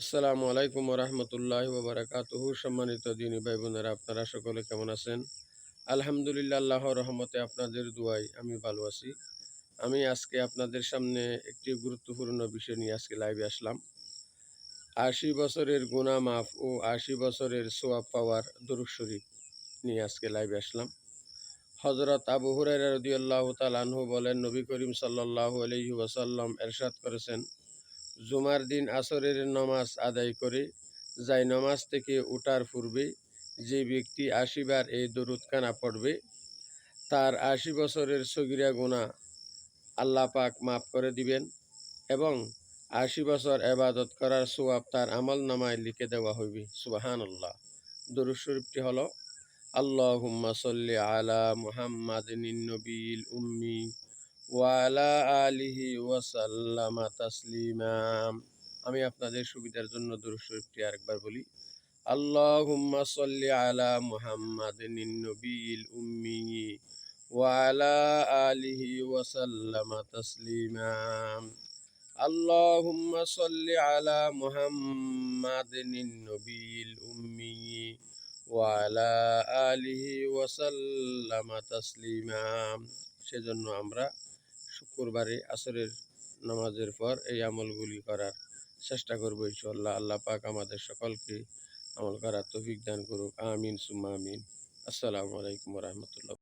আসসালামু আলাইকুম রহমতুল্লাহ বারাকাতুহু। সম্মানিত দিনী ভাই বোনেরা, আপনারা সকলে কেমন আছেন? আলহামদুলিল্লাহ, আল্লাহর রহমতে আপনাদের দুয়াই আমি ভালো আছি। আমি আজকে আপনাদের সামনে একটি গুরুত্বপূর্ণ বিষয় নিয়ে আজকে লাইভে আসলাম। 80 বছরের গুনাহ মাফ ও 80 বছরের সোয়াব পাওয়ার দুরূদ শরীফ নিয়ে আজকে লাইভে আসলাম। হযরত আবু হুরায়রা রাদিয়াল্লাহু তাআলা আনহু বলেন, নবী করিম সাল্লাল্লাহু আলাইহি ওয়াসাল্লাম ইরশাদ করেছেন, জুমার দিন আসরের নামাজ আদায় করে নামাজ থেকে ওঠার পূর্বে যে ব্যক্তি 80 বার এই দরুদখানা পড়বে, তার 80 বছরের সগীরা গুনাহ আল্লাহ পাক মাফ করে দিবেন এবং 80 বছর ইবাদত করার সওয়াব তার আমল নামায় লিখে দেওয়া হইবে। সুবহানাল্লাহ। দরুদ শরীফটি হলো, আল্লাহুম্মা সাল্লি আলা মুহাম্মাদিন নবিয়্যিল উম্মি ওয়া আলা আলিহি ওয়া সাল্লামা তাসলিমা। আমি আপনাদের সুবিধার জন্য দরুদ শরীফটি আরেকবার বলি। আল্লাহুম্মা সাল্লি আলা মুহাম্মাদিন নবিয়্যিল উম্মি ওয়া আলা আলিহি ওয়া সাল্লামা তাসলিমা। আল্লাহুম্মা সাল্লি আলা মুহাম্মাদিন নবিয়্যিল উম্মি ওয়া আলা আলিহি ওয়া সাল্লামা তাসলিমা। সেজন্য আমরা শুক্রবারে আসরের নামাজের পর এই আমলগুলি করার চেষ্টা করব ইনশাআল্লাহ। আল্লাহ পাক আমাদের সকলকে আমল করার তৌফিক দান করুক। আমিন সুম্মা আমিন। আসসালামু আলাইকুম ওয়া রাহমাতুল্লাহ।